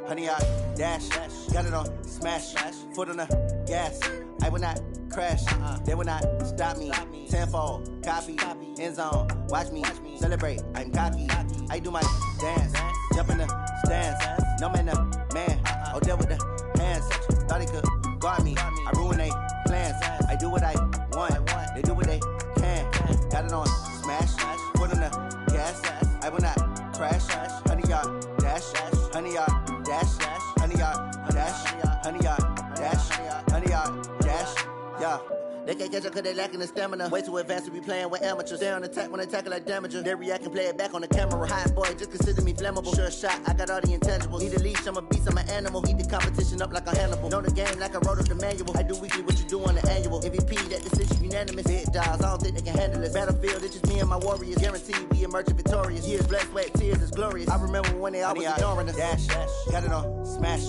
honey, I dash. Got it on smash, foot on the gas. I will not crash, they will not stop me. Tenfold, copy, end zone, watch me celebrate. I'm cocky, I do my dance, jump in the stands. No man, man, oh, deal with the hands. Thought he could guard me, I ruin they plans. I do what I want, they do what they can. Got it on smash, foot on the gas. I will not crash, honey, yard dash, honey, yard dash, honey, yard dash, honey, yard dash, honey, yard dash, yeah. They can't catch up cause they lacking the stamina. Way too advanced to be playing with amateurs. Stay on attack when they tackle like damager. They react and play it back on the camera. Hot boy, just consider me flammable. Sure shot, I got all the intangibles. Need a leash, I'm a beast, I'm an animal. Heat the competition up like a Hannibal. Know the game like I wrote up the manual. I do weekly what you do on the annual. MVP, that decision unanimous. Hit dials, I don't think they can handle it. Battlefield, it's just me and my warriors. Guaranteed we emerging victorious. Years, blood, sweat, tears, it's glorious. I remember when they always ignoring us. Dash, got it on smash,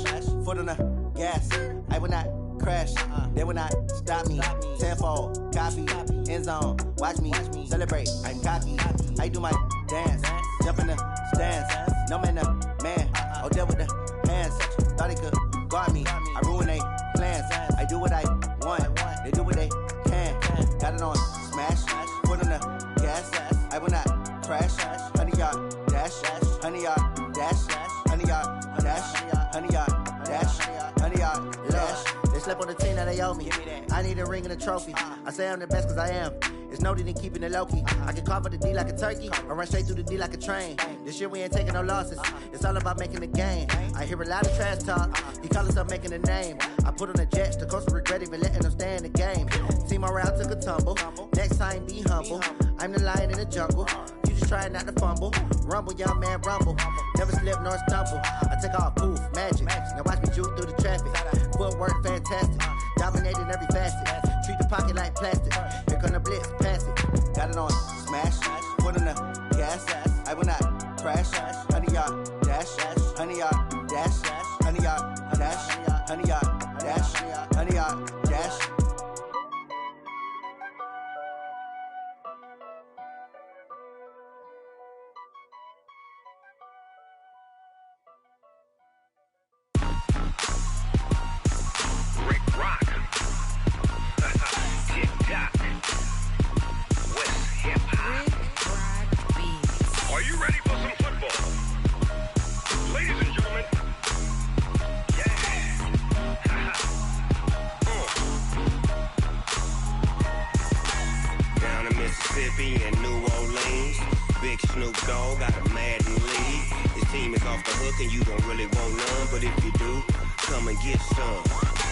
foot on the gas. I will not crash, they will not stop me. Tenfold, copy, end zone, watch me celebrate. I'm cocky, I do my dance, jump in the stands. No man, man, oh, deal with the hands. Thought he could guard me, I ruin they plans. I do what I want, they do what they can. Got it on smash, foot on the gas. I will not crash, honey, yard dash, honey, yard dash, honey, yard dash, honey, yard dash, honey, yard dash. They slept on the team that they owe me. I need a ring and a trophy. I say I'm the best cause I am. It's no need in keeping it low-key. I can carve for the D like a turkey, or run straight through the D like a train. This year we ain't taking no losses. It's all about making the game. I hear a lot of trash talk. He call himself making a name. I put on the Jets, the coach regret even letting them stay in the game. Team morale took a tumble. Next time be humble. I'm the lion in the jungle. You just try not to fumble. Rumble, young man, rumble. Never slip nor stumble. I take off, poof, magic. Now watch me juke through the traffic. Footwork fantastic. Dominating every facet. Treat the pocket like plastic. Here come the blitz, pass it. Got it on smash, foot on the gas. I will not crash, honey, yard dash, honey, yard dash, honey, yard dash, honey, yard dash, honey, yard dash. And New Orleans, Big Snoop Dogg got a Madden league. His team is off the hook and you don't really want none, but if you do, come and get some.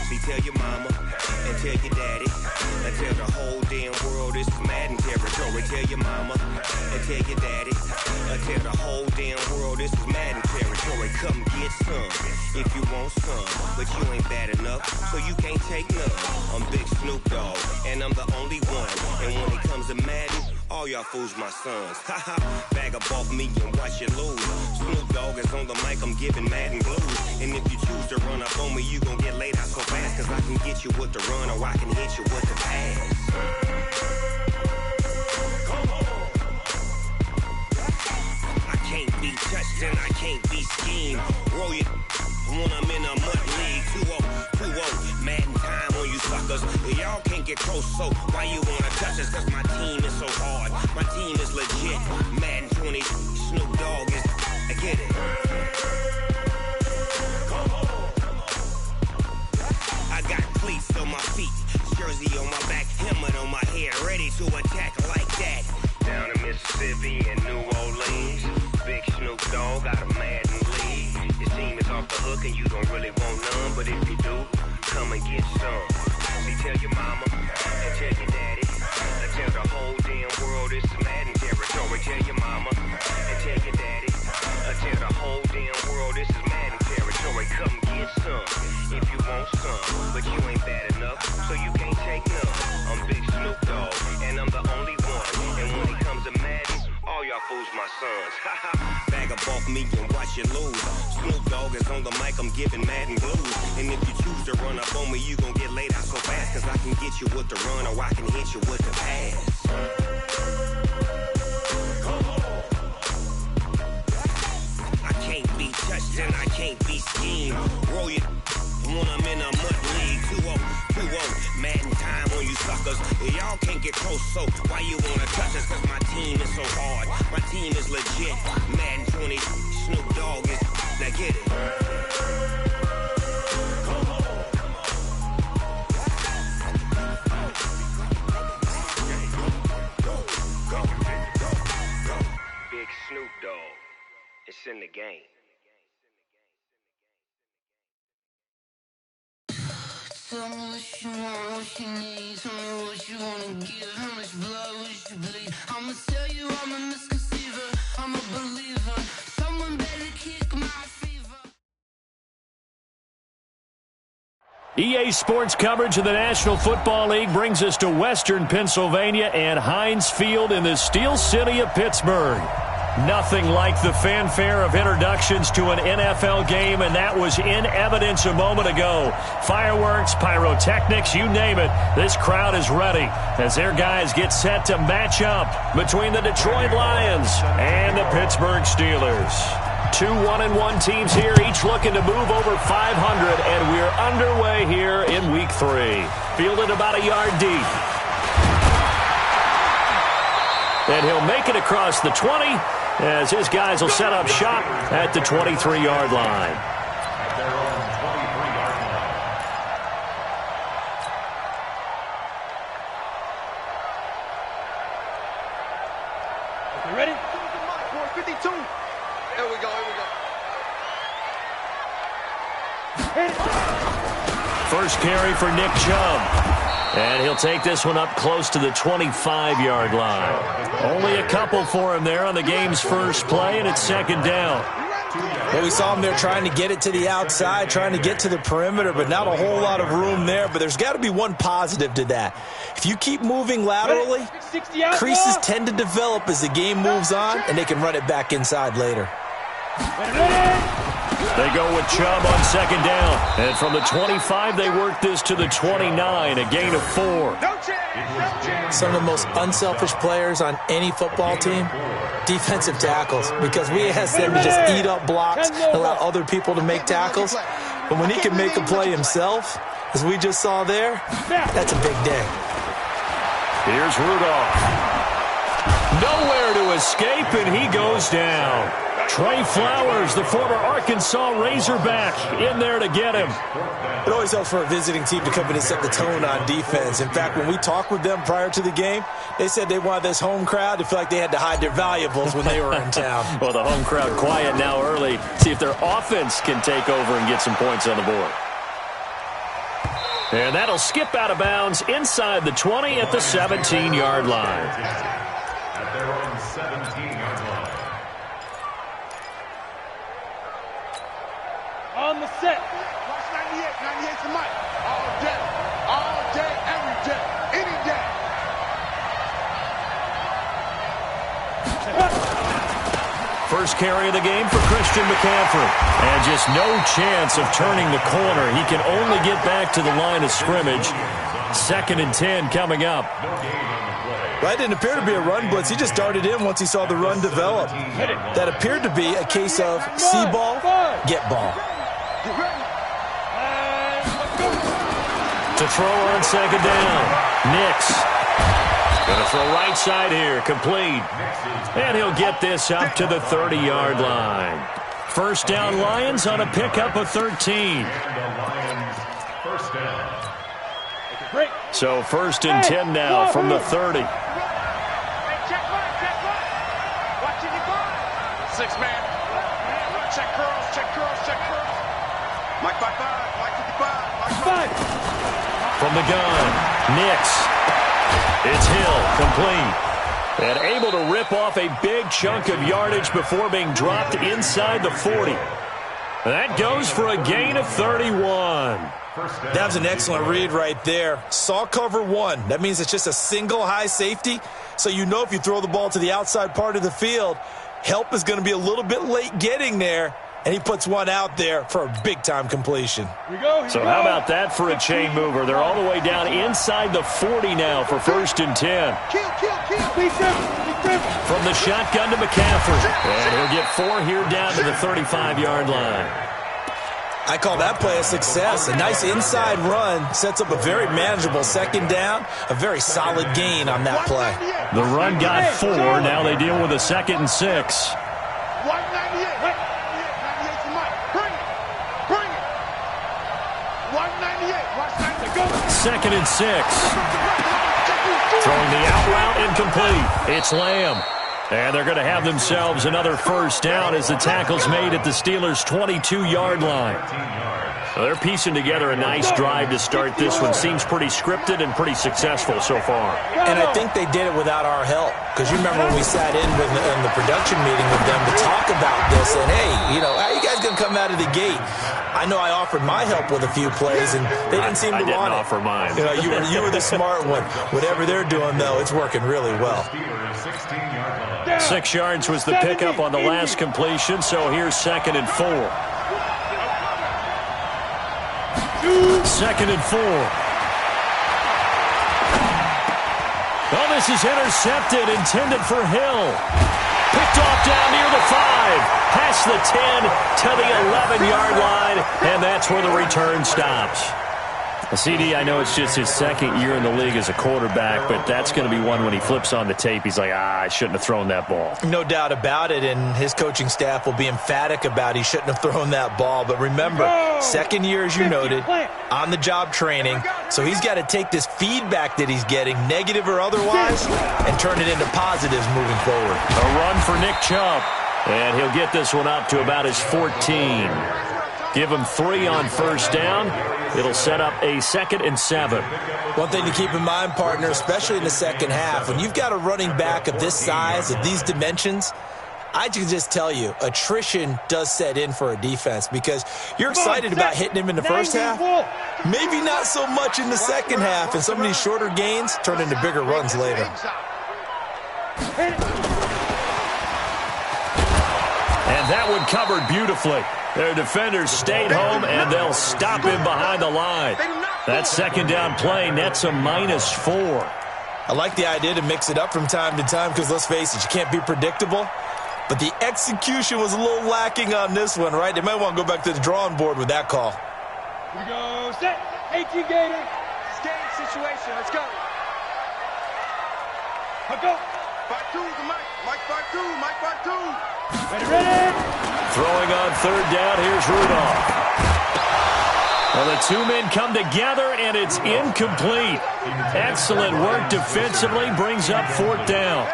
See, tell your mama and tell your daddy and tell the whole damn world this is Madden territory. Tell your mama and tell your daddy and tell the whole damn world this is Madden territory. Come get some if you want some, but you ain't bad enough, so you can't take none. I'm Big Snoop Dogg and I'm the only one, and when it comes to Madden, all y'all fools my sons. Haha, bag up off me and watch you lose. Snoop Dogg is on the mic, I'm giving Madden blues. And if you choose to run up on me, you gon' get laid out so fast, cause I can get you with the run or I can hit you with the pass. Come on. I can't be touched and I can't be schemed. Roll you when I'm in a mud league. 2-0, Madden time on you suckers. Y'all can't get close, so why you wanna touch us? Cause my team is so hard, my team is legit. Madden 20, Snoop Dogg is, I get it. Come on. I got cleats on my feet, jersey on my back, helmet on my head, ready to attack like that. Down in Mississippi and New Orleans, Big Snoop Dogg got a Madden league. Your team is off the hook and you don't really want none, but if you do, come and get some. See, tell your mama and tell your daddy and tell the whole damn world this is Madden territory. Tell your mama and tell your daddy and tell the whole damn world this is Madden territory. Come get some if you want some, but you ain't bad enough, so you can't take none. I'm Big Snoop Dogg and I'm the only one, and when it comes to Madden, all y'all fools my sons. Bag up off me and watch you lose. Snoop Dogg is on the mic, I'm giving Madden blues. And if you choose to run up on me, you gon' get laid out so fast, cause I can get you with the run or I can hit you with the pass. Come on. I can't be touched and I can't be schemed. Roll you when I'm in a mud league. 2-0, 2-0, Madden time on you suckers. Y'all can't get close, so why you wanna touch us? Cause my team is so hard, my team is legit. Madden 20, Snoop Dogg is, now get it. Big Snoop Dogg, it's in the game. Tell me what you want, what you need. Tell me what you wanna give. How much blood would you bleed? I'ma tell you I'm a misconceiver. I'm a believer. Someone better kick my fever. EA Sports coverage of the National Football League brings us to Western Pennsylvania and Heinz Field in the Steel City of Pittsburgh. Nothing like the fanfare of introductions to an NFL game, and that was in evidence a moment ago. Fireworks, pyrotechnics, you name it. This crowd is ready as their guys get set to match up between the Detroit Lions and the Pittsburgh Steelers. Two 1-1 teams here, each looking to move over 500, and we're underway here in Week 3. Fielded about a yard deep. And he'll make it across the 20 as his guys will set up shop at the 23-yard line. You ready? 52. Here we go, First carry for Nick Chubb. And he'll take this one up close to the 25-yard line. Only a couple for him there on the game's first play, and it's second down. Well, we saw him there trying to get it to the outside, trying to get to the perimeter, but not a whole lot of room there. But there's got to be one positive to that. If you keep moving laterally, creases tend to develop as the game moves on, and they can run it back inside later. They go with Chubb on second down. And from the 25, they work this to the 29, a gain of 4. Some of the most unselfish players on any football team, defensive tackles, because we ask them to just eat up blocks and allow other people to make tackles. But when he can make a play himself, as we just saw there, that's a big day. Here's Rudolph. Nowhere to escape, and he goes down. Trey Flowers, the former Arkansas Razorback, in there to get him. It always helps for a visiting team to come in and set the tone on defense. In fact, when we talked with them prior to the game, they said they wanted this home crowd to feel like they had to hide their valuables when they were in town. Well, the home crowd quiet now early. See if their offense can take over and get some points on the board. And that'll skip out of bounds inside the 20 at the 17-yard line. At their own 17-yard line. On the set. Watch 98. 98's the mic. All day, every day, any day. First carry of the game for Christian McCaffrey. And just no chance of turning the corner. He can only get back to the line of scrimmage. 2nd and 10 coming up. That didn't appear to be a run blitz. He just darted in once he saw the run develop. That appeared to be a case of see ball, get ball. To throw on second down. Nix. Going to throw right side here. Complete. And he'll get this up to the 30-yard line. First down Lions on a pickup of 13. First down. So 1st and 10 now from the 30. Six-man. Check curls. Mike 5-5, Mike 55, Mike 5. From the gun, Nix. It's Hill, complete. And able to rip off a big chunk of yardage before being dropped inside the 40. That goes for a gain of 31. That was an excellent read right there. Saw cover 1. That means it's just a single high safety. So you know if you throw the ball to the outside part of the field, help is going to be a little bit late getting there. And he puts one out there for a big-time completion. So how about that for a chain mover? They're all the way down inside the 40 now for 1st and 10. Kill. From the shotgun to McCaffrey. And he'll get 4 here down to the 35-yard line. I call that play a success. A nice inside run sets up a very manageable second down, a very solid gain on that play. The run got 4. Now they deal with a 2nd and 6. 198. 98 to Mike. Bring it. Bring it. 198. Watch 90. Go. 2nd and 6. Throwing the out route incomplete. It's Lamb. And they're going to have themselves another first down as the tackle's made at the Steelers' 22-yard line. So they're piecing together a nice drive to start this one. Seems pretty scripted and pretty successful so far. And I think they did it without our help. Because you remember when we sat in the production meeting with them to talk about this. And, hey, how are you guys going to come out of the gate? I know I offered my help with a few plays, and they didn't seem to want it. I didn't offer mine. You were the smart one. Whatever they're doing, though, it's working really well. 6 yards was the pickup on the last completion, so here's 2nd and 4. 2nd and 4. Oh, this is intercepted, intended for Hill. Picked off down near the 5, past the 10 to the 11-yard line, and that's where the return stops. CD, I know it's just his 2nd year in the league as a quarterback, but that's going to be one when he flips on the tape, he's like, I shouldn't have thrown that ball. No doubt about it, and his coaching staff will be emphatic about he shouldn't have thrown that ball. But remember, 2nd year, as you noted, on-the-job training, so he's got to take this feedback that he's getting, negative or otherwise, and turn it into positives moving forward. A run for Nick Chubb, and he'll get this one up to about his 14. Give him 3 on first down. It'll set up a 2nd and 7. One thing to keep in mind, partner, especially in the second half, when you've got a running back of this size, of these dimensions, I can just tell you, attrition does set in for a defense because you're excited about hitting him in the first half. Maybe not so much in the second half, and some of these shorter gains turn into bigger runs later. And that one covered beautifully. Their defenders stayed home, and they'll stop him behind the line. That 2nd down play nets a -4. I like the idea to mix it up from time to time because, let's face it, you can't be predictable. But the execution was a little lacking on this one, right? They might want to go back to the drawing board with that call. We go set. 18 Gator. Game situation. Let's go. Let's go. 5-2 to Mike. Mike 5-2. Mike 5-2. Ready. Throwing on 3rd down, here's Rudolph. Well, the 2 men come together, and it's incomplete. Excellent work defensively, brings up 4th down.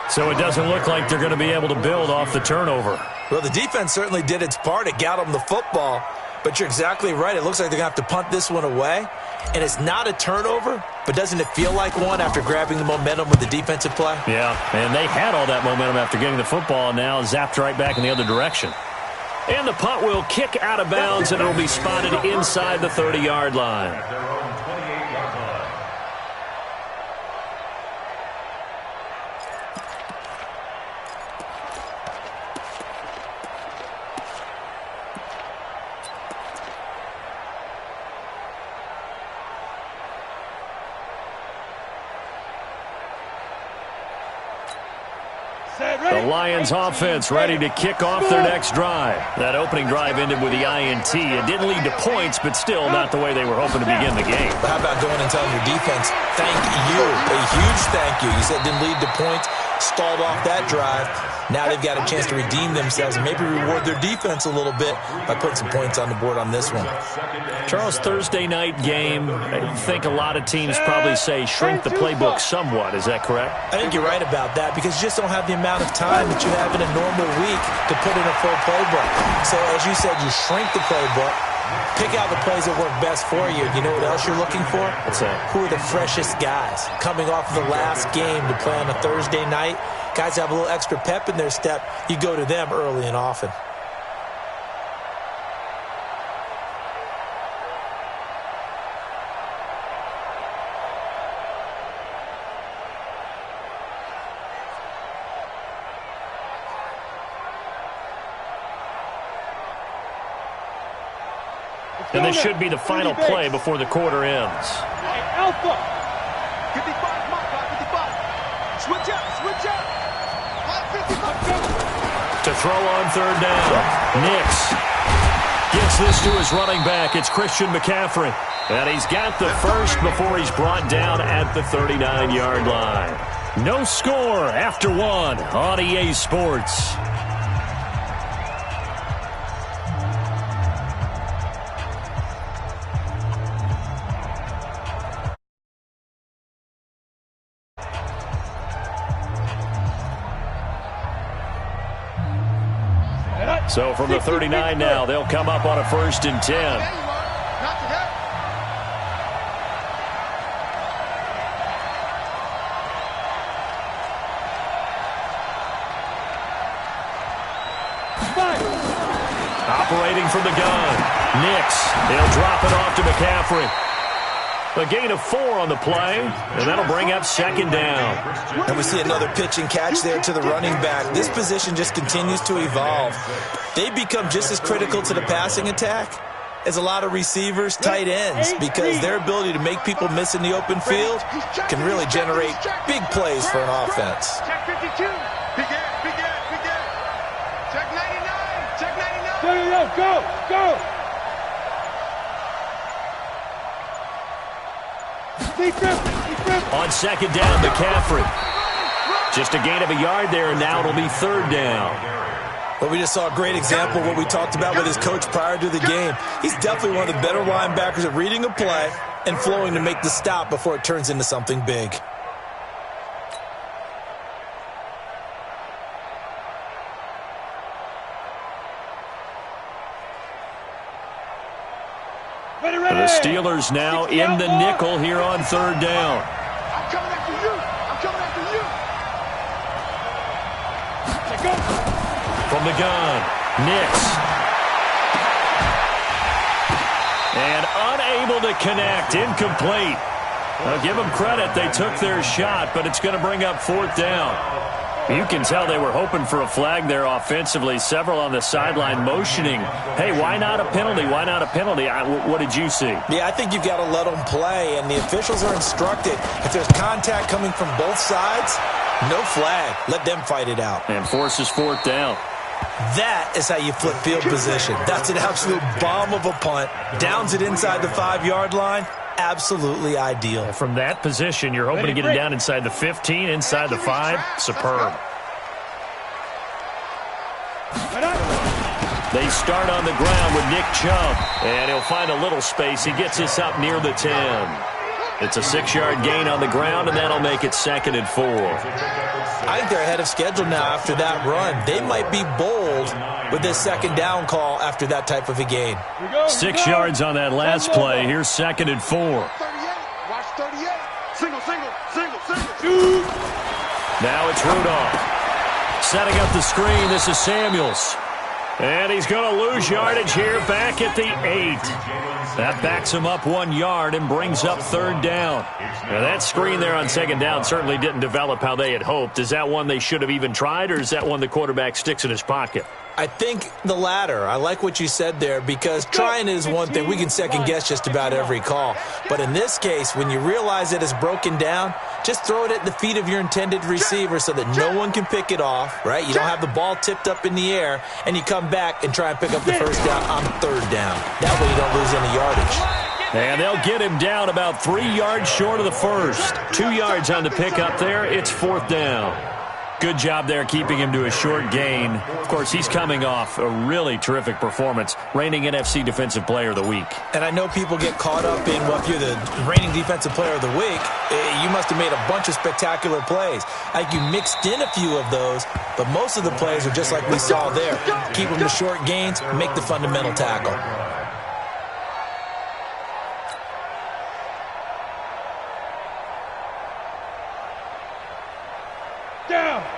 So it doesn't look like they're going to be able to build off the turnover. Well, the defense certainly did its part. It got them the football. But you're exactly right. It looks like they're going to have to punt this one away. And it's not a turnover, but doesn't it feel like one after grabbing the momentum with the defensive play? Yeah, and they had all that momentum after getting the football, and now zapped right back in the other direction. And the punt will kick out of bounds, and it'll be spotted inside the 30-yard line. The Lions offense ready to kick off their next drive. That opening drive ended with the INT. It didn't lead to points, but still not the way they were hoping to begin the game. But how about going and telling your defense, thank you, a huge thank you. You said it didn't lead to points, stalled off that drive. Now they've got a chance to redeem themselves and maybe reward their defense a little bit by putting some points on the board on this one. Charles, Thursday night game, I think a lot of teams probably say shrink the playbook somewhat. Is that correct? I think you're right about that because you just don't have the amount of time that you have in a normal week to put in a full playbook. So as you said, you shrink the playbook, pick out the plays that work best for you. You know what else you're looking for? What's that? Who are the freshest guys coming off of the last game to play on a Thursday night? Guys have a little extra pep in their step. You go to them early and often. And this should be the final play before the quarter ends. Alpha. 55, Mike, 55. Switch up. To throw on third down. Nix gives this to his running back. It's Christian McCaffrey. And he's got the first before he's brought down at the 39-yard line. No score after one on EA Sports. So from the 39 now, they'll come up on a 1st and 10. Operating from the gun. Nix. He'll drop it off to McCaffrey. A gain of 4 on the play, and that'll bring up 2nd down. And we see another pitch and catch there to the running back. This position just continues to evolve. They become just as critical to the passing attack as a lot of receivers, tight ends, because their ability to make people miss in the open field can really generate big plays for an offense. Check 52. Begin. Check 99. Check 99. Go. On 2nd down, McCaffrey. Just a gain of a yard there, and now it'll be 3rd down. Well, we just saw a great example of what we talked about with his coach prior to the game. He's definitely one of the better linebackers at reading a play and flowing to make the stop before it turns into something big. The Steelers now in the nickel here on 3rd down. I'm coming after you. From the gun, Nix. And unable to connect, incomplete. I'll give them credit, they took their shot, but it's going to bring up 4th down. You can tell they were hoping for a flag there offensively. Several on the sideline motioning, hey, why not a penalty? What did you see? Yeah, I think you've got to let them play, and the officials are instructed. If there's contact coming from both sides, no flag. Let them fight it out. And forces 4th down. That is how you flip field position. That's an absolute bomb of a punt. Downs it inside the 5-yard line. Absolutely ideal. From that position, you're hoping to get it down inside the 15, inside the 5. Superb. They start on the ground with Nick Chubb, and he'll find a little space. He gets us up near the 10. It's a 6-yard gain on the ground, and that'll make it 2nd and 4. I think they're ahead of schedule now after that run. They might be bold with this 2nd down call after that type of a gain. 6 yards on that last play. Here's 2nd and 4. Watch 38. Single. Now it's Rudolph. Setting up the screen. This is Samuels. And he's going to lose yardage here back at the 8. That backs him up 1 yard and brings up 3rd down. Now that screen there on 2nd down certainly didn't develop how they had hoped. Is that one they should have even tried, or is that one the quarterback sticks in his pocket? I think the latter. I like what you said there, because trying is one thing. We can second guess just about every call. But in this case, when you realize it is broken down, just throw it at the feet of your intended receiver so that no one can pick it off, right? You don't have the ball tipped up in the air, and you come back and try and pick up the 1st down on 3rd down. That way you don't lose any yardage. And they'll get him down about 3 yards short of the 1st. 2 yards on the pickup there. It's 4th down. Good job there keeping him to a short gain. Of course, he's coming off a really terrific performance, reigning NFC Defensive Player of the Week. And I know people get caught up in, well, if you're the reigning Defensive Player of the Week, you must have made a bunch of spectacular plays. Like, you mixed in a few of those, but most of the plays are just like we saw there. Keep them to short gains, make the fundamental tackle.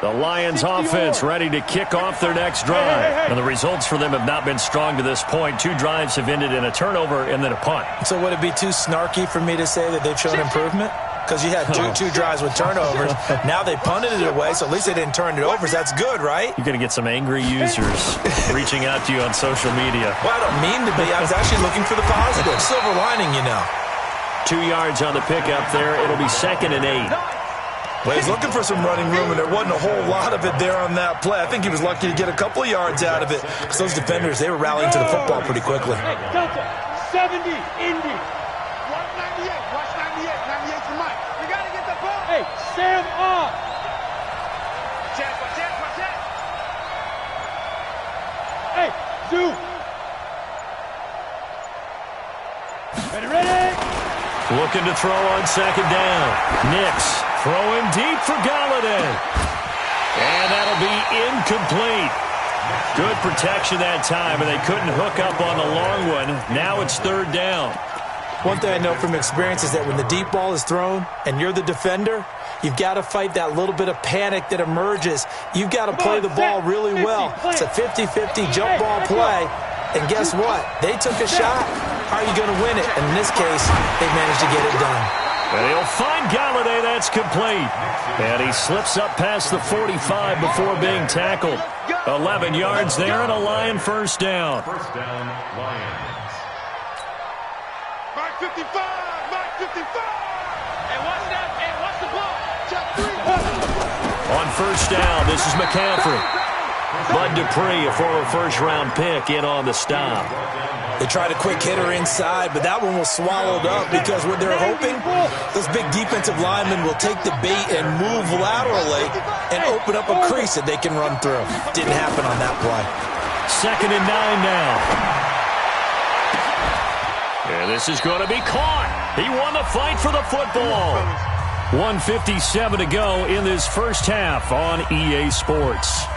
The Lions offense ready to kick off their next drive. And the results for them have not been strong to this point. 2 drives have ended in a turnover and then a punt. So would it be too snarky for me to say that they've shown improvement? Because you had two drives with turnovers. Now they punted it away, so at least they didn't turn it over. So that's good, right? You're going to get some angry users reaching out to you on social media. Well, I don't mean to be. I was actually looking for the positive. Silver lining, you know. 2 yards on the pickup there. It'll be 2nd and 8. Well, he's looking for some running room, and there wasn't a whole lot of it there on that play. I think he was lucky to get a couple of yards out of it because those defenders, they were rallying to the football pretty quickly. Hey, Delta, 70, Indy. Watch 98. Watch 98. 98's the mic. We got to get the ball. Hey, Sam off. Watch that. Hey, Zoo. Ready. Looking to throw on second down. Nix throwing deep for Galladay. And that'll be incomplete. Good protection that time, and they couldn't hook up on the long one. Now it's third down. One thing I know from experience is that when the deep ball is thrown and you're the defender, you've got to fight that little bit of panic that emerges. You've got to play the ball really well. It's a 50-50 jump ball play. And guess what? They took a shot. How are you going to win it? And in this case, they managed to get it done. And he'll find Galladay. That's complete. And he slips up past the 45 before being tackled. 11 yards there and a Lion first down. First down, Lions. Mark 55. Mark 55. Hey, watch that. Hey, watch the ball. Check 3. On first down, this is McCaffrey. Bud Dupree, a former first-round pick, in on the stop. They tried a quick hitter inside, but that one was swallowed up because what they're hoping, those big defensive linemen will take the bait and move laterally and open up a crease that they can run through. Didn't happen on that play. 2nd and 9 now. And this is going to be caught. He won the fight for the football. 1:57 to go in this first half on EA Sports.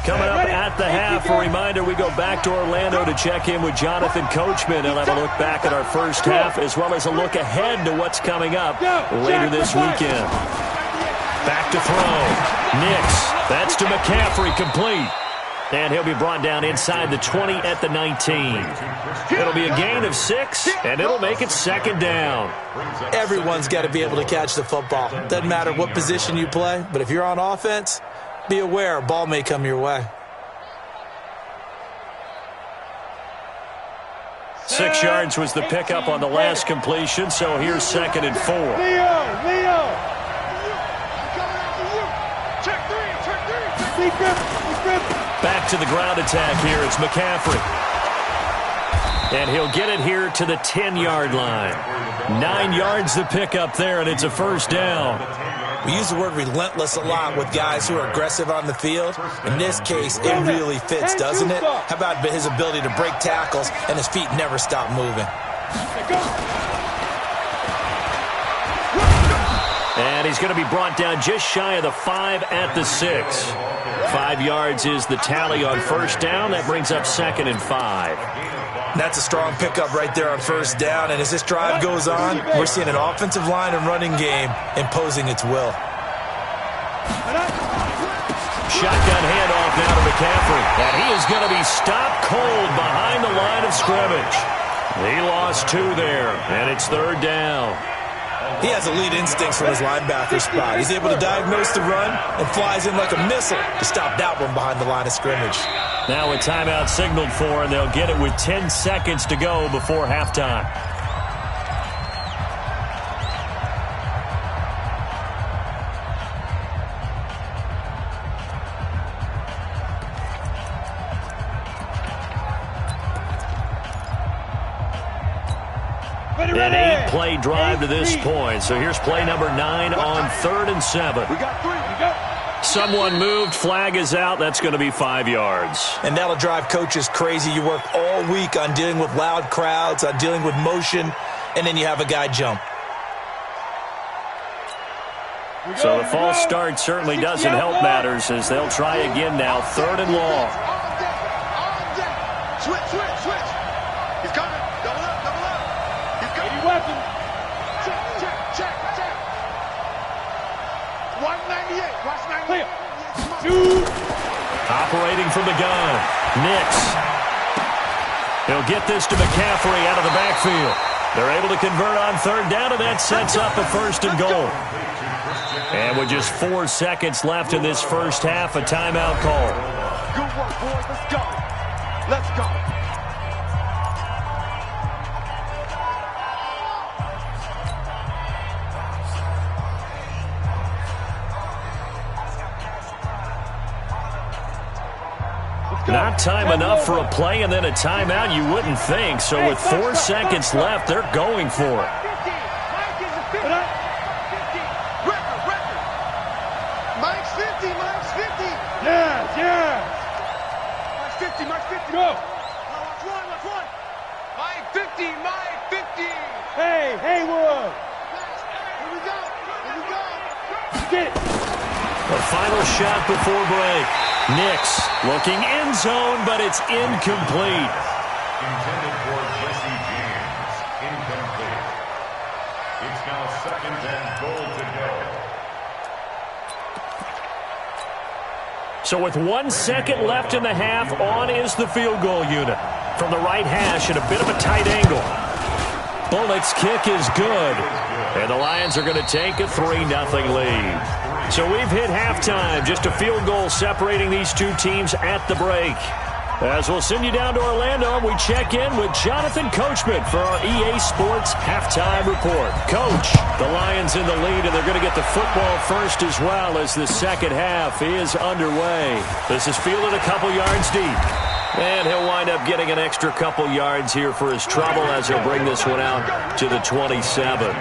Coming up at the half, a reminder, we go back to Orlando to check in with Jonathan Coachman and have a look back at our first half as well as a look ahead to what's coming up later this weekend. Back to throw. Nix. That's to McCaffrey, complete. And he'll be brought down inside the 20 at the 19. It'll be a gain of 6, and it'll make it second down. Everyone's got to be able to catch the football. Doesn't matter what position you play, but if you're on offense, be aware a ball may come your way. 6 yards was the pickup on the last completion, so here's 2nd and 4. Leo. Check 3. Back to the ground attack here. It's McCaffrey. And he'll get it here to the 10-yard line. 9 yards the pickup there, and it's a first down. We use the word relentless a lot with guys who are aggressive on the field. In this case, it really fits, doesn't it? How about his ability to break tackles and his feet never stop moving? And he's going to be brought down just shy of the 5 at the 6. 5 yards is the tally on first down. That brings up 2nd and 5. That's a strong pickup right there on first down. And as this drive goes on, we're seeing an offensive line and running game imposing its will. Shotgun handoff now to McCaffrey. And he is going to be stopped cold behind the line of scrimmage. He lost 2 there, and it's third down. He has elite instincts from his linebacker spot. He's able to diagnose the run and flies in like a missile to stop that one behind the line of scrimmage. Now a timeout signaled for, and they'll get it with 10 seconds to go before halftime. An 8-play drive to this point. So here's play number 9 on 3rd and 7. We got 3. We go. Someone moved. Flag is out. That's going to be 5 yards. And that'll drive coaches crazy. You work all week on dealing with loud crowds, on dealing with motion, and then you have a guy jump. So the false start certainly doesn't help matters as they'll try again now. 3rd and long. Switch. He's coming. Double up. He's coming. Weapon. Check. 198. Watch 98. Operating from the gun. Nix. He'll get this to McCaffrey out of the backfield. They're able to convert on 3rd down, and that sets up a 1st and goal. And with just 4 seconds left in this first half, a timeout call. Good work, boys. Let's go. Let's go. Not time enough for a play and then a timeout, you wouldn't think. So with 4 seconds left, they're going for it. Mike's 50, Mike's 50. Yes, yes. Mike's 50, Mike's 50. Go. Watch one. Mike 50, Mike 50. Hey, Haywood. Here we go. Get it. The final shot before break. Knicks looking end zone, but it's incomplete. Intended for Jesse James. Incomplete. It's now 2nd and goal to go. So with 1 second left in the half, on is the field goal unit. From the right hash at a bit of a tight angle. Bullock's kick is good. And the Lions are going to take a 3-0 lead. So we've hit halftime. Just a field goal separating these two teams at the break. As we'll send you down to Orlando, we check in with Jonathan Coachman for our EA Sports Halftime Report. Coach, the Lions in the lead, and they're going to get the football first as well as the second half is underway. This is fielded a couple yards deep. And he'll wind up getting an extra couple yards here for his trouble as he'll bring this one out to the 27.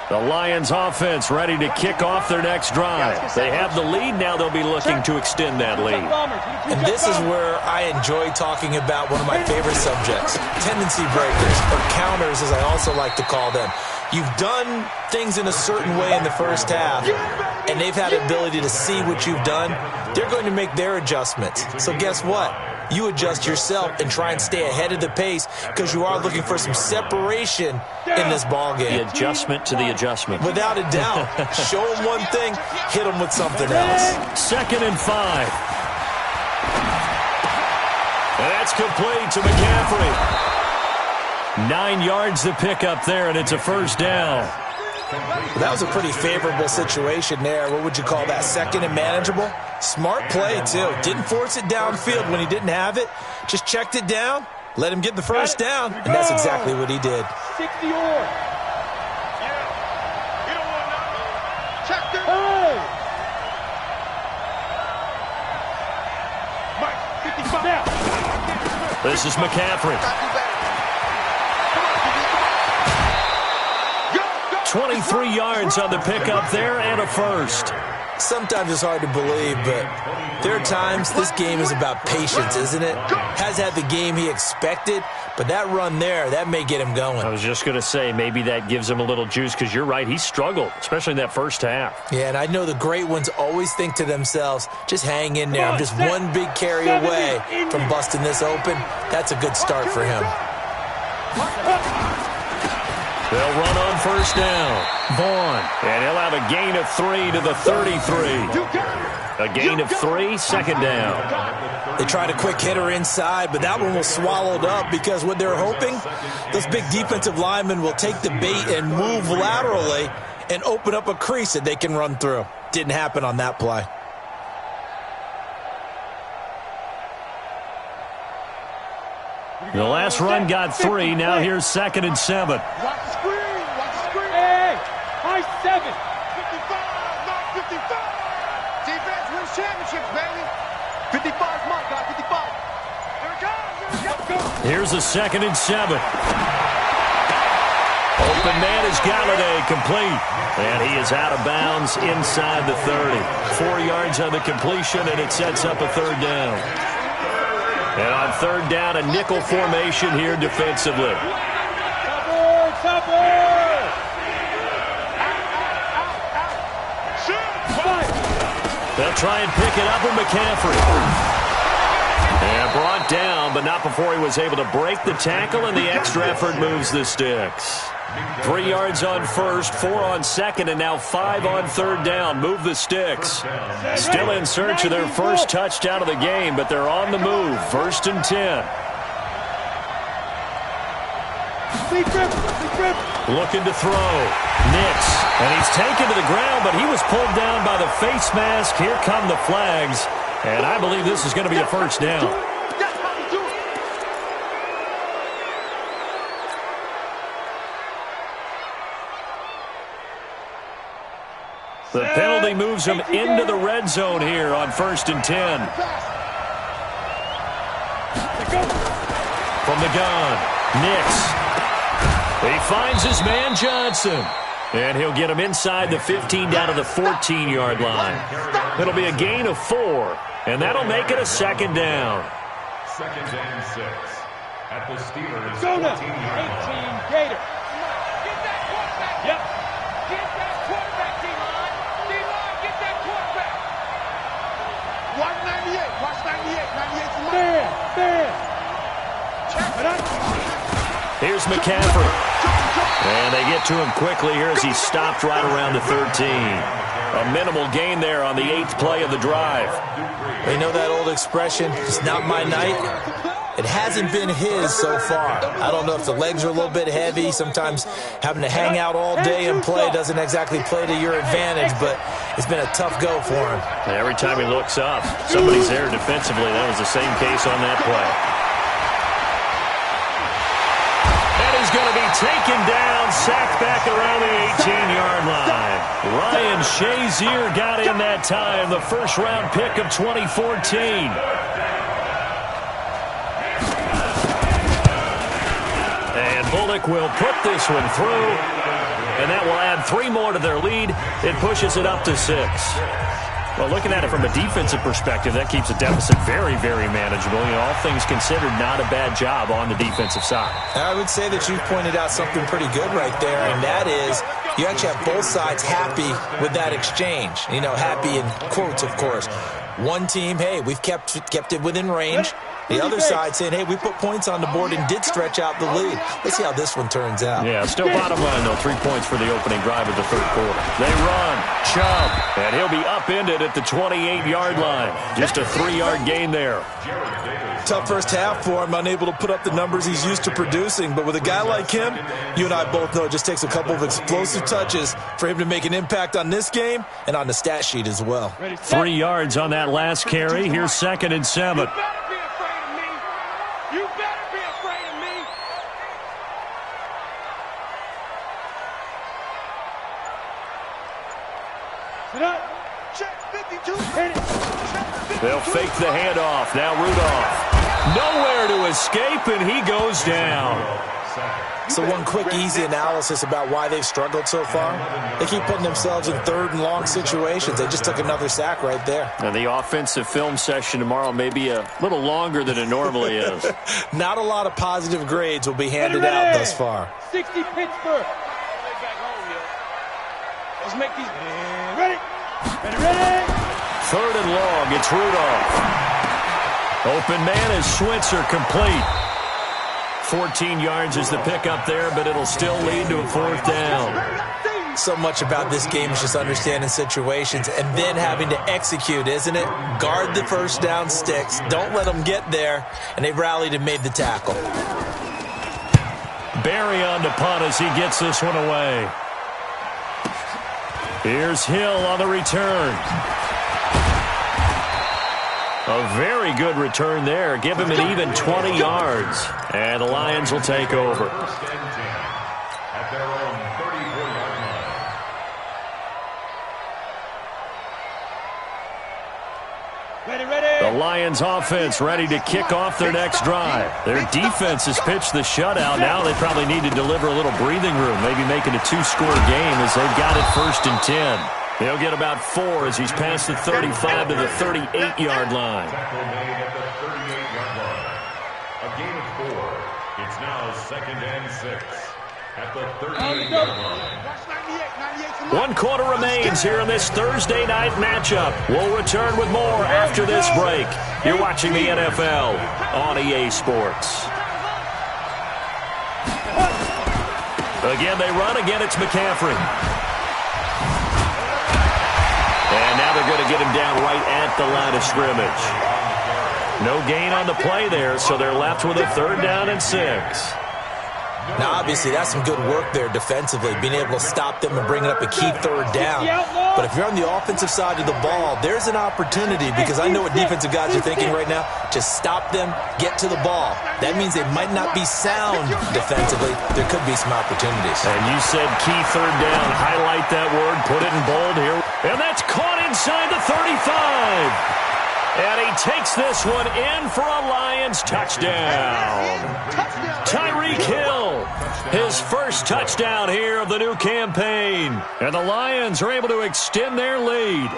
The Lions offense ready to kick off their next drive. They have the lead. Now they'll be looking to extend that lead. And this is where I enjoy talking about one of my favorite subjects, tendency breakers, or counters as I also like to call them. You've done things in a certain way in the first half, and they've had the ability to see what you've done. They're going to make their adjustments. So guess what? You adjust yourself and try and stay ahead of the pace because you are looking for some separation in this ballgame. The adjustment to the adjustment. Without a doubt. Show them one thing, hit them with something else. 2nd and 5. And that's complete to McCaffrey. 9 yards to pick up there, and it's a first down. That was a pretty favorable situation there. What would you call that? 2nd and manageable? Smart play, too. Didn't force it downfield when he didn't have it. Just checked it down, let him get the first down, and that's exactly what he did. 60 or. Yeah. You don't want nothing. Check them. Hey. Mike, 55 now. This is McCaffrey. 23 yards on the pickup there and a first. Sometimes it's hard to believe, but there are times this game is about patience, isn't it? Has had the game he expected, but that run there, that may get him going. I was just going to say, maybe that gives him a little juice because you're right, he struggled, especially in that first half. Yeah, and I know the great ones always think to themselves, just hang in there. I'm just one big carry away from busting this open. That's a good start for him. They'll run on first down. Vaughn. And he'll have a gain of 3 to the 33. A gain of 3, 2nd down. They tried a quick hitter inside, but that one was swallowed up because what they're hoping, those big defensive linemen will take the bait and move laterally and open up a crease that they can run through. Didn't happen on that play. The last run got 3. Now here's 2nd and 7. Watch the screen. Watch the screen. Hey, high 7. 55, not 55. Defense wins championships, baby. 55's my guy, 55. Here it comes. Here's a 2nd and 7. Open man is Galladay, complete. And he is out of bounds inside the 30. 4 yards on the completion, and it sets up a 3rd down. And on 3rd down, a nickel formation here defensively. They'll try and pick it up with McCaffrey. And brought down, but not before he was able to break the tackle, and the extra effort moves the sticks. 3 yards on 1st, 4 on 2nd, and now 5 on 3rd down. Move the sticks. Still in search of their first touchdown of the game, but they're on the move. 1st and 10. Looking to throw. Nix. And he's taken to the ground, but he was pulled down by the face mask. Here come the flags. And I believe this is going to be a first down. The penalty moves him into the red zone here on 1st and 10. From the gun, Nix. He finds his man Johnson. And he'll get him inside the 15 down to the 14-yard line. It'll be a gain of 4, and that'll make it a second down. 2nd and 6 at the Steelers' 18 14-yard line. Gator. Get that quarterback. Yep. Get that quarterback, D-line. D-line, get that quarterback. Watch 98. Watch 98. 98 to Here's McCaffrey. And they get to him quickly here as he's stopped right around the 13. A minimal gain there on the 8th play of the drive. They know that old expression, it's not my night. It hasn't been his so far. I don't know if the legs are a little bit heavy. Sometimes having to hang out all day and play doesn't exactly play to your advantage, but it's been a tough go for him. Every time he looks up, somebody's there defensively. That was the same case on that play. He's going to be taken down, sacked back around the 18-yard line. Ryan Shazier got in that time, the first-round pick of 2014. And Bullock will put this one through, and that will add 3 more to their lead. It pushes it up to 6. Well, looking at it from a defensive perspective, that keeps the deficit very, very manageable. You know, all things considered, not a bad job on the defensive side. I would say that you've pointed out something pretty good right there, and that is you actually have both sides happy with that exchange. You know, happy in quotes, of course. One team, hey, we've kept it within range. The other side saying, hey, we put points on the board and did stretch out the lead. Let's see how this one turns out. Yeah, still bottom line, though. 3 points for the opening drive of the 3rd quarter. They run. Chubb. And he'll be upended at the 28-yard line. Just a 3-yard gain there. Tough first half for him, unable to put up the numbers he's used to producing. But with a guy like him, you and I both know it just takes a couple of explosive touches for him to make an impact on this game and on the stat sheet as well. 3 yards on that last carry. Here's 2nd and 7. You better be afraid of me. Sit up. Check 52. Hit it. They'll fake the handoff. Now Rudolph. Nowhere to escape, and he goes down. So one quick, easy analysis about why they've struggled so far. They keep putting themselves in 3rd and long situations. They just took another sack right there. Now, the offensive film session tomorrow may be a little longer than it normally is. Not a lot of positive grades will be handed out thus far. 60 Pittsburgh. Let's make these. Ready. Ready. 3rd and long. It's Rudolph. Open man is Switzer, complete. 14 yards is the pickup there, but it'll still lead to a 4th down. So much about this game is just understanding situations and then having to execute, isn't it? Guard the first down sticks. Don't let them get there. And they rallied and made the tackle. Barry on the punt as he gets this one away. Here's Hill on the return. A very good return there. Give him an even 20 yards. And the Lions will take over. At their own 34-yard line. Ready. The Lions offense ready to kick off their next drive. Their defense has pitched the shutout. Now they probably need to deliver a little breathing room, maybe make it a 2-score game as they've got it 1st and 10. He'll get about 4 as he's past the 35 to the 38-yard line. Tackle made at the 38-yard line. A gain of 4. It's now 2nd and 6 at the 38-yard line. 1 quarter remains here in this Thursday night matchup. We'll return with more after this break. You're watching the NFL on EA Sports. Again, they run. Again, it's McCaffrey. And now they're going to get him down right at the line of scrimmage. No gain on the play there, so they're left with a 3rd down and 6. Now, obviously, that's some good work there defensively, being able to stop them and bring it up a key third down. But if you're on the offensive side of the ball, there's an opportunity, because I know what defensive guys are thinking right now. Just stop them, get to the ball. That means they might not be sound defensively. There could be some opportunities. And you said key third down. Highlight that word, put it in bold here. And that's caught inside the 35. And he takes this one in for a Lions touchdown. Tyreek Hill, his first touchdown here of the new campaign. And the Lions are able to extend their lead.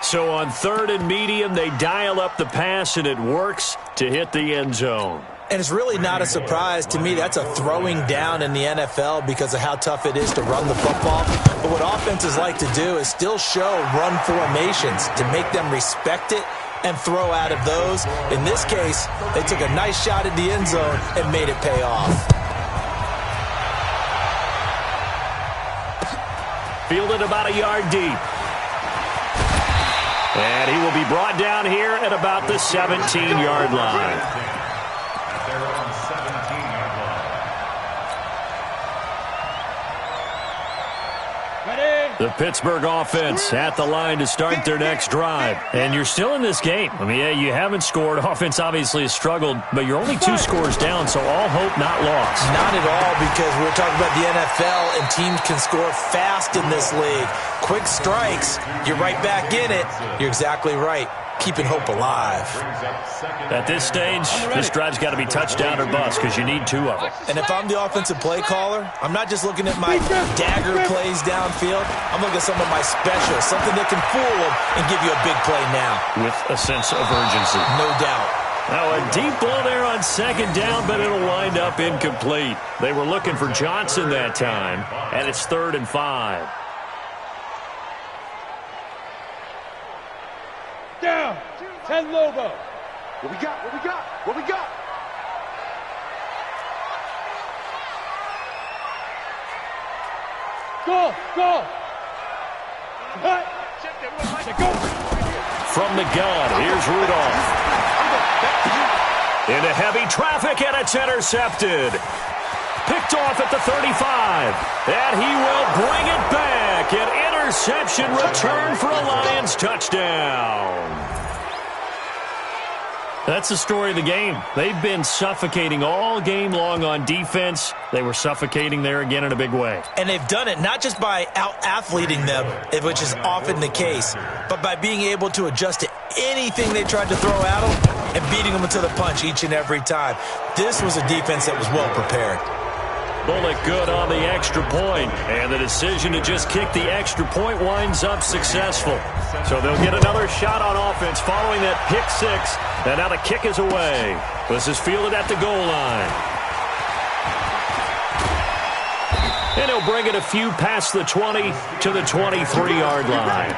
So on 3rd and medium, they dial up the pass, and it works to hit the end zone. And it's really not a surprise to me. That's a throwing down in the NFL because of how tough it is to run the football. But what offenses like to do is still show run formations to make them respect it and throw out of those. In this case, they took a nice shot at the end zone and made it pay off. Fielded about a yard deep. And he will be brought down here at about the 17-yard line. The Pittsburgh offense at the line to start their next drive. And you're still in this game. I mean, yeah, you haven't scored. Offense obviously has struggled, but you're only 2 scores down, so all hope not lost. Not at all, because we're talking about the NFL, and teams can score fast in this league. Quick strikes, you're right back in it. You're exactly right. Keeping hope alive. At this stage, this drive's got to be touchdown or bust, because you need 2 of them. And if I'm the offensive play caller, I'm not just looking at my dagger plays downfield. I'm looking at some of my specials, something that can fool them and give you a big play now. With a sense of urgency. No doubt. Now a deep ball there on 2nd down, but it'll wind up incomplete. They were looking for Johnson that time, and it's 3rd and 5. Down. 10 Lobo. What we got? What we got? What we got? Go. Go. Cut. Go. From the gun, here's Rudolph. Into heavy traffic, and it's intercepted. Picked off at the 35. And he will bring it back. An interception return for a Lions touchdown. That's the story of the game. They've been suffocating all game long on defense. They were suffocating there again in a big way. And they've done it not just by out-athleting them, which is often the case, but by being able to adjust to anything they tried to throw at them and beating them to the punch each and every time. This was a defense that was well prepared. Bullock good on the extra point, and the decision to just kick the extra point winds up successful. So they'll get another shot on offense following that pick 6, and now the kick is away. This is fielded at the goal line. And he'll bring it a few past the 20 to the 23-yard line.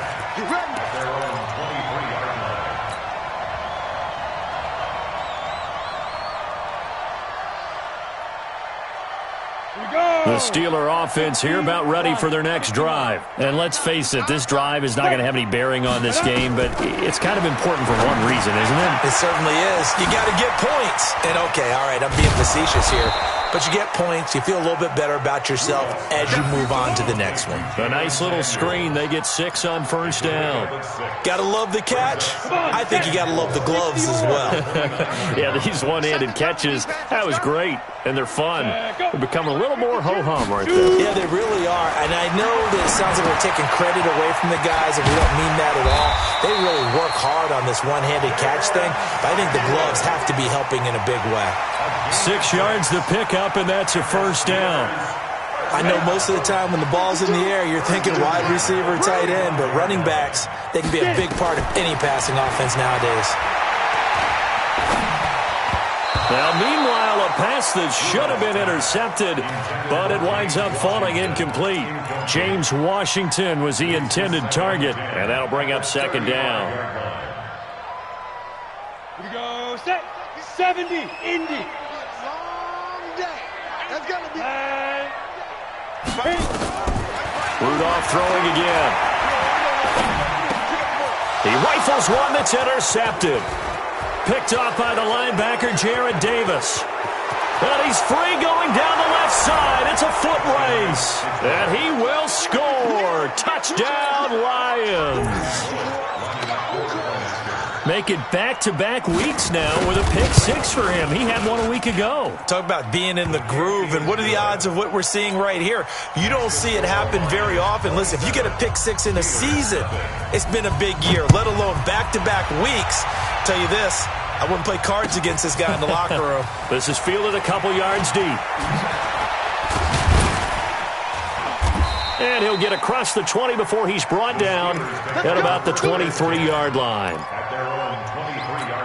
The Steeler offense here about ready for their next drive. And let's face it, this drive is not going to have any bearing on this game, but it's kind of important for one reason, isn't it? It certainly is. You got to get points. And okay, all right, I'm being facetious here. But you get points, you feel a little bit better about yourself as you move on to the next one. A nice little screen. They get 6 on 1st down. Got to love the catch. I think you got to love the gloves as well. Yeah, these one-handed catches, that was great. And they're fun. They're becoming a little more ho-hum, aren't they? Yeah, they really are. And I know that it sounds like we're taking credit away from the guys, and we don't mean that at all. They really work hard on this one-handed catch thing, but I think the gloves have to be helping in a big way. 6 yards to pick up, and that's a 1st down. I know most of the time when the ball's in the air, you're thinking wide receiver, tight end, but running backs, they can be a big part of any passing offense nowadays. Now, meanwhile, a pass that should have been intercepted, but it winds up falling incomplete. James Washington was the intended target, and that'll bring up 2nd down. Here we go. Set. 70. Indy. Long day. That's got to be. Rudolph throwing again. He rifles one that's intercepted. Picked off by the linebacker, Jared Davis. And he's free going down the left side. It's a foot race. And he will score. Touchdown, Lions. Make it back-to-back weeks now with a pick six for him. He had one a week ago. Talk about being in the groove, and what are the odds of what we're seeing right here? You don't see it happen very often. Listen, if you get a pick six in a season, it's been a big year, let alone back-to-back weeks. I'll tell you this, I wouldn't play cards against this guy in the locker room. This is fielded a couple yards deep. And he'll get across the 20 before he's brought down at about the 23-yard line. At their own 23-yard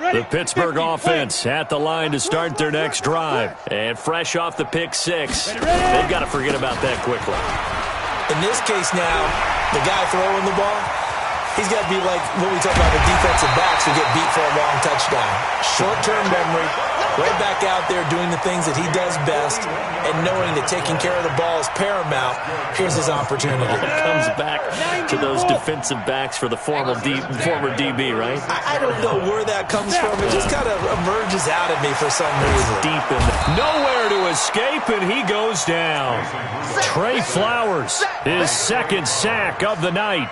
line. The Pittsburgh offense at the line to start their next drive. And fresh off the pick six, they've got to forget about that quickly. In this case now, the guy throwing the ball, he's got to be like what we talk about the defensive backs who get beat for a long touchdown. Short-term memory, right back out there doing the things that he does best, and knowing that taking care of the ball is paramount. Here's his opportunity. Comes back to those defensive backs for the former DB, right? I don't know where that comes from. It just kind of emerges out of me for some reason. Deep in nowhere to escape, and he goes down. Trey Flowers, his second sack of the night.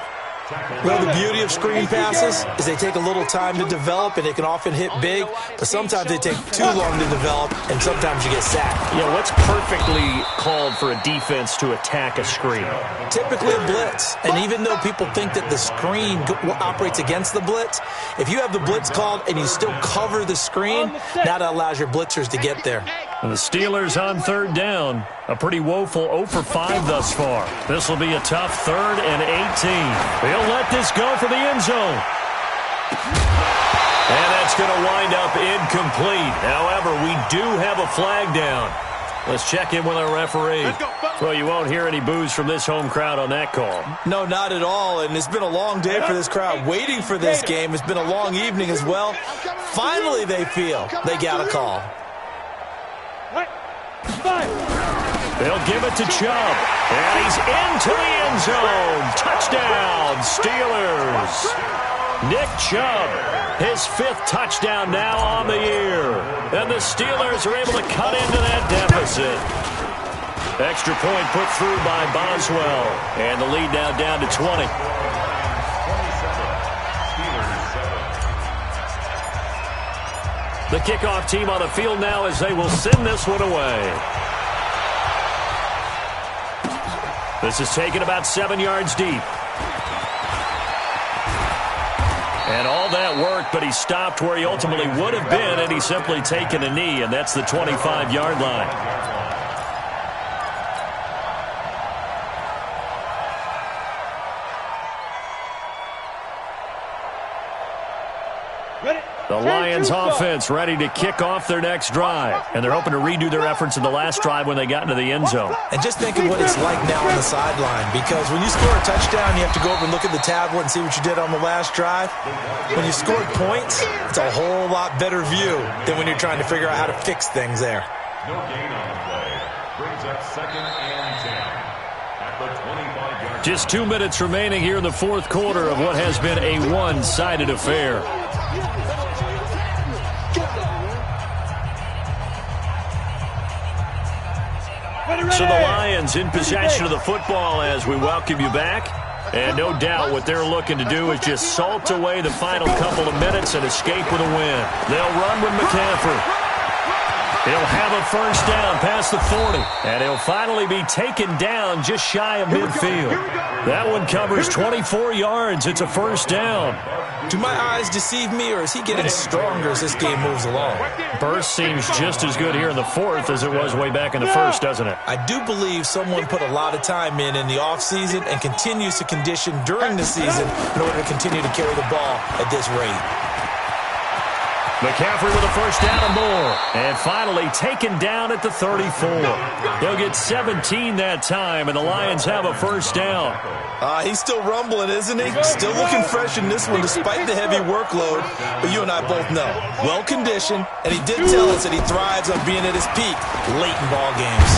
Well, the beauty of screen passes is they take a little time to develop, and they can often hit big, but sometimes they take too long to develop, and sometimes you get sacked. Yeah, what's perfectly called for a defense to attack a screen? Typically a blitz, and even though people think that the screen operates against the blitz, if you have the blitz called and you still cover the screen, that allows your blitzers to get there. And the Steelers on third down. A pretty woeful 0 for 5 thus far. This will be a tough 3rd and 18. They'll let this go for the end zone. And that's going to wind up incomplete. However, we do have a flag down. Let's check in with our referee. Well, you won't hear any boos from this home crowd on that call. No, not at all. And it's been a long day for this crowd waiting for this game. It's been a long evening as well. Finally, they feel they got a call. They'll give it to Chubb. And he's into the end zone. Touchdown, Steelers. Nick Chubb, his 5th touchdown now on the year. And the Steelers are able to cut into that deficit. Extra point put through by Boswell. And the lead now down to 20. The kickoff team on the field now as they will send this one away. This is taken about 7 yards deep. And all that work, but he stopped where he ultimately would have been, and he's simply taken a knee, and that's the 25-yard line. The Lions offense ready to kick off their next drive. And they're hoping to redo their efforts in the last drive when they got into the end zone. And just think of what it's like now on the sideline. Because when you score a touchdown, you have to go over and look at the tablet and see what you did on the last drive. When you scored points, it's a whole lot better view than when you're trying to figure out how to fix things there. No gain on the play. Brings up 2nd and 10 at the 25-yard line. Just 2 minutes remaining here in the 4th quarter of what has been a one-sided affair. So the Lions in possession of the football as we welcome you back. And no doubt what they're looking to do is just salt away the final couple of minutes and escape with a win. They'll run with McCaffrey. He'll have a first down past the 40. And he'll finally be taken down just shy of midfield. That one covers 24 yards. It's a first down. Do my eyes deceive me, or is he getting stronger as this game moves along? Burst seems just as good here in the 4th as it was way back in the 1st, doesn't it? I do believe someone put a lot of time in the offseason and continues to condition during the season in order to continue to carry the ball at this rate. McCaffrey with a first down and more. And finally taken down at the 34. He'll get 17 that time, and the Lions have a first down. He's still rumbling, isn't he? Still looking fresh in this one despite the heavy workload. But you and I both know, well-conditioned, and he did tell us that he thrives on being at his peak late in ball games.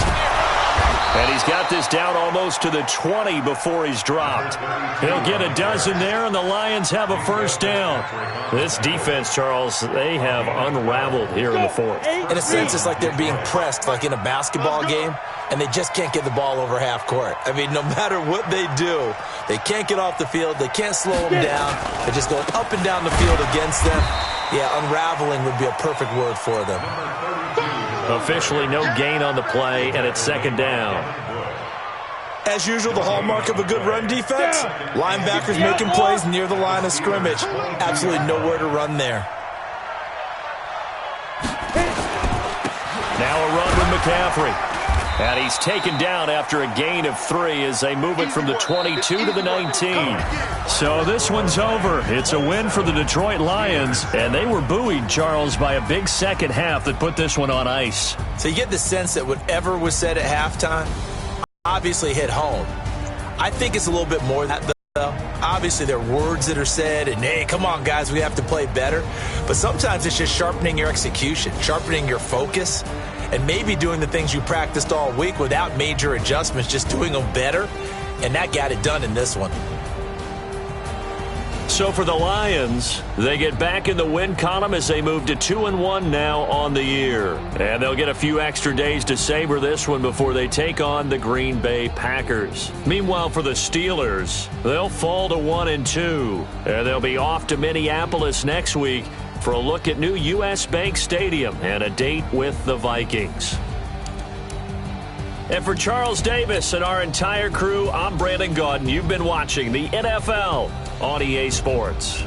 And he's got this down almost to the 20 before he's dropped. He'll get a dozen there, and the Lions have a first down. This defense, Charles, they have unraveled here in the fourth. In a sense, it's like they're being pressed, like in a basketball game, and they just can't get the ball over half court. I mean, no matter what they do, they can't get off the field. They can't slow them down. They're just going up and down the field against them. Yeah, unraveling would be a perfect word for them. Officially no gain on the play, and it's second down. As usual, the hallmark of a good run defense, linebackers making plays near the line of scrimmage. Absolutely nowhere to run there. Now a run with McCaffrey. And he's taken down after a gain of 3 as they move it from the 22 to the 19. So this one's over. It's a win for the Detroit Lions, and they were buoyed, Charles, by a big second half that put this one on ice. So you get the sense that whatever was said at halftime obviously hit home. I think it's a little bit more than that, though. Obviously, there are words that are said, and, hey, come on, guys, we have to play better. But sometimes it's just sharpening your execution, sharpening your focus, and maybe doing the things you practiced all week without major adjustments, just doing them better. And that got it done in this one. So for the Lions, they get back in the win column as they move to 2-1 now on the year. And they'll get a few extra days to savor this one before they take on the Green Bay Packers. Meanwhile, for the Steelers, they'll fall to 1-2. And they'll be off to Minneapolis next week for a look at new U.S. Bank Stadium and a date with the Vikings. And for Charles Davis and our entire crew, I'm Brandon Gaudin. You've been watching the NFL on EA Sports.